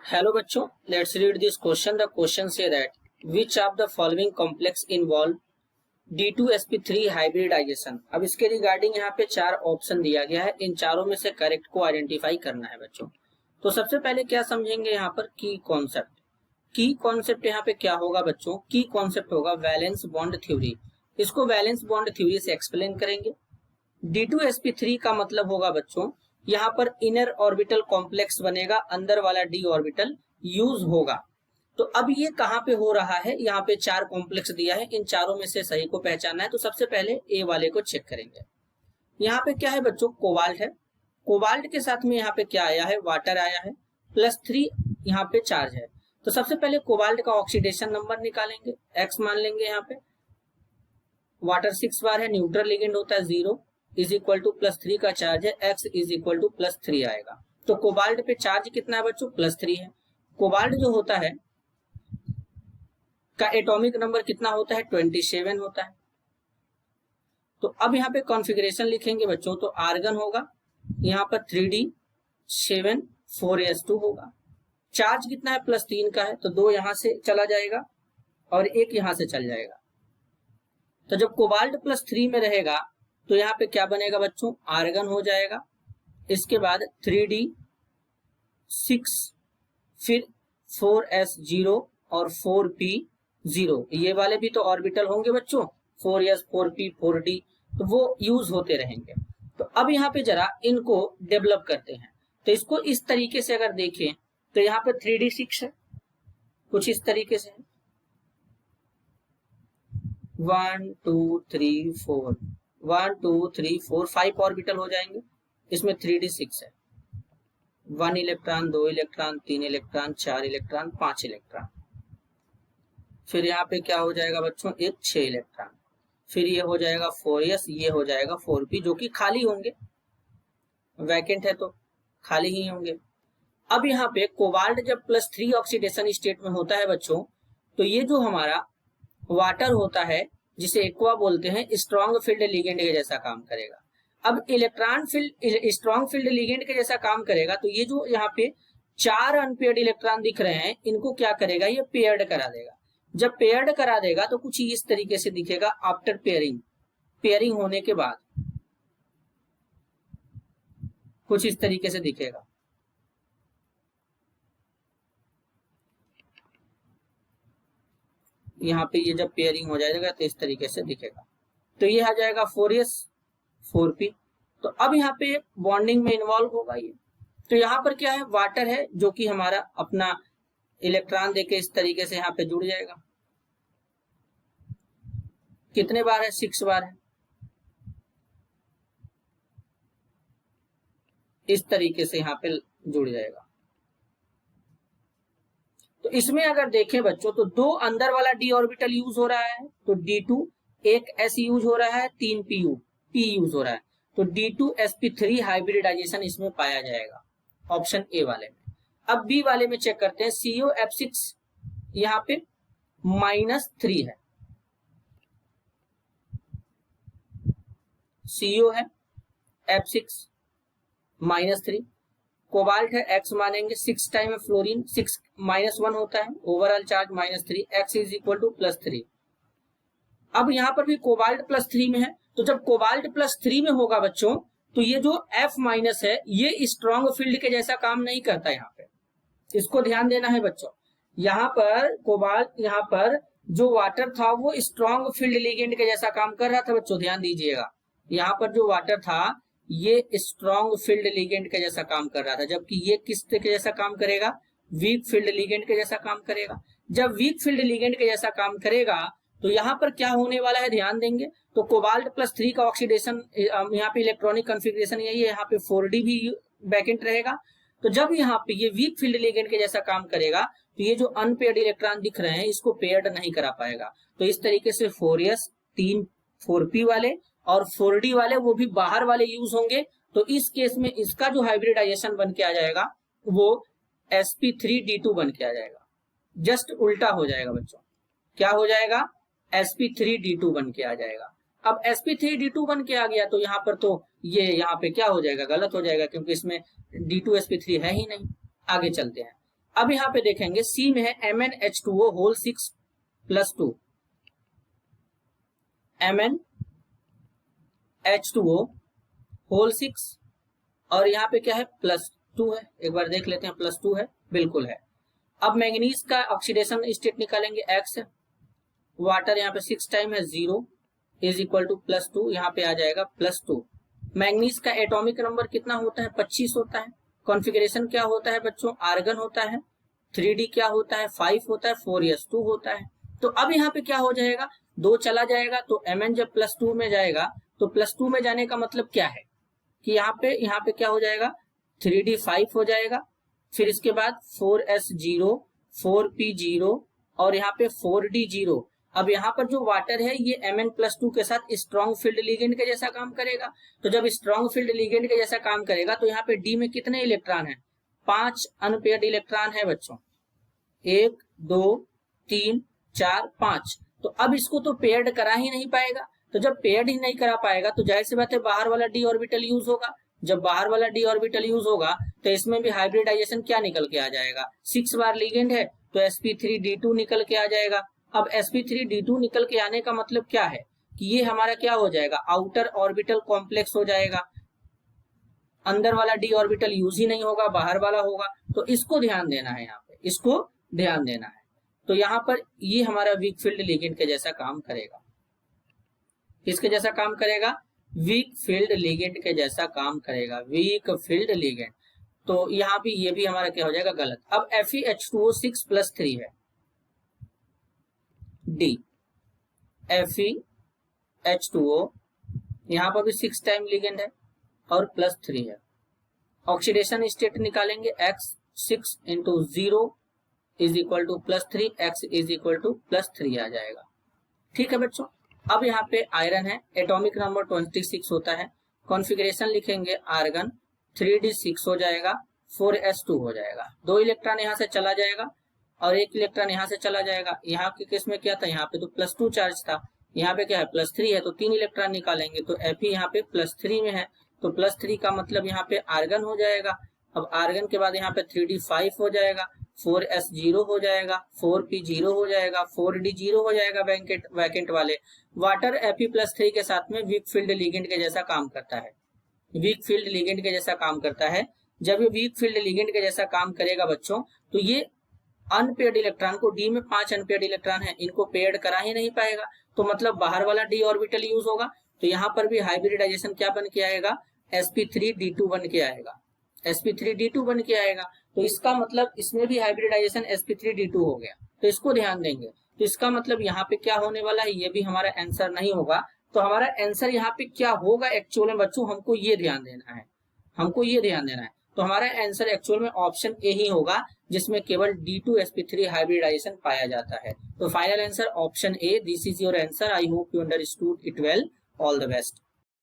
Hello बच्चों, let's read this question. The question say that which of the following complex involve D2sp3 hybridization. अब इसके regarding यहाँ पे चार ऑप्शन दिया गया है, इन चारों में से करेक्ट को आइडेंटिफाई करना है बच्चों। तो सबसे पहले क्या समझेंगे यहाँ पर की कॉन्सेप्ट। की कॉन्सेप्ट यहाँ पे क्या होगा बच्चों, की कॉन्सेप्ट होगा वैलेंस बॉन्ड थ्योरी। इसको वैलेंस बॉन्ड थ्योरी से एक्सप्लेन करेंगे। D2sp3 का मतलब होगा बच्चों यहाँ पर इनर ऑर्बिटल कॉम्प्लेक्स बनेगा, अंदर वाला डी ऑर्बिटल यूज होगा। तो अब ये कहाँ पे हो रहा है, यहाँ पे चार कॉम्प्लेक्स दिया है, इन चारों में से सही को पहचानना है। तो सबसे पहले ए वाले को चेक करेंगे। यहाँ पे क्या है बच्चों, कोबाल्ट है। कोबाल्ट के साथ में यहाँ पे क्या आया है, वाटर आया है, +3 यहाँ पे चार्ज है। तो सबसे पहले कोबाल्ट का ऑक्सीडेशन नंबर निकालेंगे, एक्स मान लेंगे। यहाँ पे वाटर 6 बार है, न्यूट्रल लिगेंड होता है 0 इज इक्वल टू +3 का चार्ज है, x इज इक्वल टू +3 आएगा। तो कोबाल्ट पे चार्ज कितना है बच्चों, +3 है। कोबाल्ट जो होता है का एटॉमिक नंबर कितना होता है, 27 होता है। तो अब यहाँ पे कॉन्फ़िगरेशन लिखेंगे बच्चों, तो आर्गन होगा यहाँ पर 3d7 4s2 होगा। चार्ज कितना है, +3 का है, तो 2 यहां से चला जाएगा और 1 यहां से चल जाएगा। तो जब कोबाल्ट +3 में रहेगा तो यहाँ पे क्या बनेगा बच्चों, आर्गन हो जाएगा। इसके बाद 3d6 फिर 4s0 और 4p0, ये वाले भी तो ऑर्बिटल होंगे बच्चों, 4s 4p 4d, तो वो यूज होते रहेंगे। तो अब यहाँ पे जरा इनको डेवलप करते हैं। तो इसको इस तरीके से अगर देखें तो यहाँ पे 3d6 है, कुछ इस तरीके से है, 1 2 3 4 1 2 3 4 5 ऑर्बिटल हो जाएंगे। इसमें 3d6 है, 1 electron 2 electron 3 electron 4 electron 5 electron. फिर यहाँ पे क्या हो जाएगा बच्चों, एक 6 इलेक्ट्रॉन। फिर ये हो जाएगा 4s, ये हो जाएगा 4p, जो कि खाली होंगे, वैकेंट है तो खाली ही होंगे। अब यहाँ पे कोबाल्ट जब +3 ऑक्सीडेशन स्टेट में होता है बच्चों, तो ये जो हमारा वाटर होता है जिसे एक्वा बोलते हैं, स्ट्रॉन्ग फील्ड लिगेंड के जैसा काम करेगा। अब electron filled strong field ligand के जैसा काम करेगा, तो ये जो यहाँ पे 4 अनपेयर्ड इलेक्ट्रॉन दिख रहे हैं, इनको क्या करेगा, ये पेयर्ड करा देगा। जब पेयर्ड करा देगा तो कुछ इस तरीके से दिखेगा आफ्टर पेयरिंग, पेयरिंग होने के बाद कुछ इस तरीके से दिखेगा। यहाँ पे ये जब पेयरिंग हो जाएगा तो इस तरीके से दिखेगा। तो ये आ जाएगा 4s 4p। तो अब यहाँ पे बॉन्डिंग में इन्वॉल्व होगा ये। तो यहाँ पर क्या है, वाटर है जो कि हमारा अपना इलेक्ट्रॉन देके इस तरीके से यहाँ पे जुड़ जाएगा। कितने बार है, 6 बार है। इस तरीके से यहाँ पे जुड़ जाएगा। तो इसमें अगर देखें बच्चों तो 2 अंदर वाला डी ऑर्बिटल यूज हो रहा है, तो D2 एक s यूज हो रहा है, 3 p यूज हो रहा है। तो D2sp3 हाइब्रिडाइजेशन इसमें पाया जाएगा ऑप्शन ए वाले में। अब बी वाले में चेक करते हैं, COF6 यहाँ पे -3 है, CO है F6 -3, कोबाल्ट है, x मानेंगे, 6 टाइम है फ्लोरीन, 6 -1 होता है, overall charge -3, x is equal to +3। अब यहाँ पर भी कोबाल्ट +3 में है, तो जब कोबाल्ट +3 में होगा बच्चों, तो ये जो F- है ये स्ट्रॉन्ग फील्ड के जैसा काम नहीं करता। यहाँ पे इसको ध्यान देना है बच्चों। यहाँ पर कोबाल्ट, यहाँ पर जो वाटर था वो स्ट्रॉन्ग फील्ड लिगेंड के जैसा काम कर रहा था बच्चों, ध्यान दीजिएगा। यहाँ पर जो वाटर था ये स्ट्रॉन्ग फील्ड लिगेंड के जैसा काम कर रहा था, जबकि ये किस के जैसा काम करेगा, वीक फील्ड लिगेंड के जैसा काम करेगा। जब वीक फील्ड लिगेंड के जैसा काम करेगा तो यहाँ पर क्या होने वाला है, ध्यान देंगे। तो कोबाल्ट +3 का ऑक्सीडेशन, यहाँ पे इलेक्ट्रॉनिक कॉन्फ़िगरेशन यही है, यहाँ पे 4d भी वैकेंट रहेगा। तो जब यहाँ पे ये वीक फील्ड लिगेंड के जैसा काम करेगा तो ये जो अनपेयर्ड इलेक्ट्रॉन दिख रहे हैं इसको पेयर्ड नहीं करा पाएगा। तो इस तरीके से 4s 3 4p वाले और 4d वाले वो भी बाहर वाले यूज होंगे। तो इस केस में इसका जो हाइब्रिडाइजेशन बन के आ जाएगा वो sp3d2 बन के आ जाएगा। जस्ट उल्टा हो जाएगा बच्चों, क्या हो जाएगा, sp3d2 बन के आ जाएगा। अब sp3d2 बन के आ गया तो यहाँ पर तो ये यहाँ पे क्या हो जाएगा, गलत हो जाएगा, क्योंकि इसमें d2sp3 है ही नहीं। आगे चलते हैं। अब यहाँ पे देखेंगे सी में है MnH2O whole 6 plus 2, MnH2O whole 6 और यहाँ पे क्या है प्लस 2 है। एक बार देख लेते हैं, प्लस 2 है, बिल्कुल है। अब मैंगनीज का ऑक्सीडेशन स्टेट निकालेंगे, X वाटर यहाँ पे 6 टाइम है 0 इज इक्वल टू प्लस 2, यहाँ पे आ जाएगा प्लस 2। मैंगनीज का एटॉमिक नंबर कितना होता है 25 होता है। कॉन्फ़िगरेशन क्या होता है बच्चों, आर्गन होता है। 3D क्या होता है 5 होता है, 4s2 होता है। तो अब यहाँ पे क्या हो जाएगा, 2 चला जाएगा तो Mn जब प्लस 2 में जाएगा तो प्लस 2 में जाने का मतलब क्या है कि यहाँ पे क्या हो जाएगा 3D 5 हो जाएगा, फिर इसके बाद 4s0 4p0 और यहाँ पे 4d0। अब यहाँ पर जो वाटर है ये Mn+2 के साथ स्ट्रॉन्ग फील्ड लिगेंड के जैसा काम करेगा। तो जब स्ट्रॉन्ग फील्ड लिगेंड के जैसा काम करेगा तो यहाँ पे D में कितने इलेक्ट्रॉन है, 5 अनपेयर्ड इलेक्ट्रॉन है बच्चों, 1 2 3 4 5। तो अब इसको तो पेयर्ड करा ही नहीं पाएगा, तो जब पेयर्ड ही नहीं करा पाएगा तो जाहिर सी बात है बाहर वाला d ऑर्बिटल यूज होगा। जब बाहर वाला d ऑर्बिटल यूज होगा तो इसमें भी हाइब्रिडाइजेशन क्या निकल के आ जाएगा, 6 बार लिगेंड है तो sp3d2 निकल के आ जाएगा। अब sp3d2 निकल के आने का मतलब क्या है कि ये हमारा क्या हो जाएगा, आउटर ऑर्बिटल कॉम्प्लेक्स हो जाएगा। अंदर वाला d ऑर्बिटल यूज ही नहीं होगा, बाहर वाला होगा। तो इसको ध्यान देना है, यहाँ पे इसको ध्यान देना है। तो यहाँ पर ये हमारा वीक फील्ड लिगेंड के जैसा काम करेगा। किसके जैसा काम करेगा, वीक फील्ड लिगेंड के जैसा काम करेगा, वीक फील्ड लिगेंड। तो यहाँ भी ये भी हमारा क्या हो जाएगा गलत। अब FeH2O 6 प्लस 3 है, D FeH2O यहाँ पर भी 6 टाइम लिगेंड है और प्लस 3 है। ऑक्सीडेशन स्टेट निकालेंगे, X 6 into 0 is equal two plus 3, X is equal two plus 3 आ जाएगा। ठीक है बच्चों। अब यहाँ पे आयरन है, एटॉमिक नंबर 26 होता है। कॉन्फ़िगरेशन लिखेंगे आर्गन 3d6 हो जाएगा, 4s2 हो जाएगा। 2 इलेक्ट्रॉन यहाँ से चला जाएगा और 1 इलेक्ट्रॉन यहाँ से चला जाएगा। यहाँ के केस में क्या था, यहाँ पे तो प्लस 2 चार्ज था, यहाँ पे क्या है प्लस 3 है, तो 3 इलेक्ट्रॉन निकालेंगे तो Fe यहाँ पे प्लस 3 में है, तो प्लस 3 का मतलब यहाँ पे आर्गन हो जाएगा। अब आर्गन के बाद यहाँ पे 3d5 हो जाएगा, 4s0 हो जाएगा, 4p0 हो जाएगा, 4d0 हो जाएगा वैकेंट वाले। वाटर Fe+3 के साथ में वीक फील्ड लिगेंड के जैसा काम करता है, वीक फील्ड लिगेंड के जैसा काम करता है। जब ये वीक फील्ड लिगेंड के जैसा काम करेगा बच्चों तो ये अनपेयर्ड इलेक्ट्रॉन को, D में 5 अनपेयर्ड इलेक्ट्रॉन है, इनको पेयर्ड करा ही नहीं पाएगा, तो मतलब बाहर वाला d ऑर्बिटल यूज होगा। तो यहाँ पर भी हाइब्रिडाइजेशन क्या बन के आएगा, sp3d2 बन के आएगा, sp3d2 बन के आएगा। तो इसका मतलब इसमें भी हाइब्रिडाइजेशन sp3d2 हो गया, तो इसको ध्यान देंगे। तो इसका मतलब यहाँ पे क्या होने वाला है, ये भी हमारा आंसर नहीं होगा। तो हमारा आंसर यहाँ पे क्या होगा एक्चुअल में बच्चों, हमको ये ध्यान देना है, हमको ये ध्यान देना है। तो हमारा आंसर एक्चुअल में ऑप्शन ए ही होगा, जिसमें केवल D2sp3 हाइब्रिडाइजेशन पाया जाता है। तो final answer option A, this is your answer. I hope you understood it well. All the best.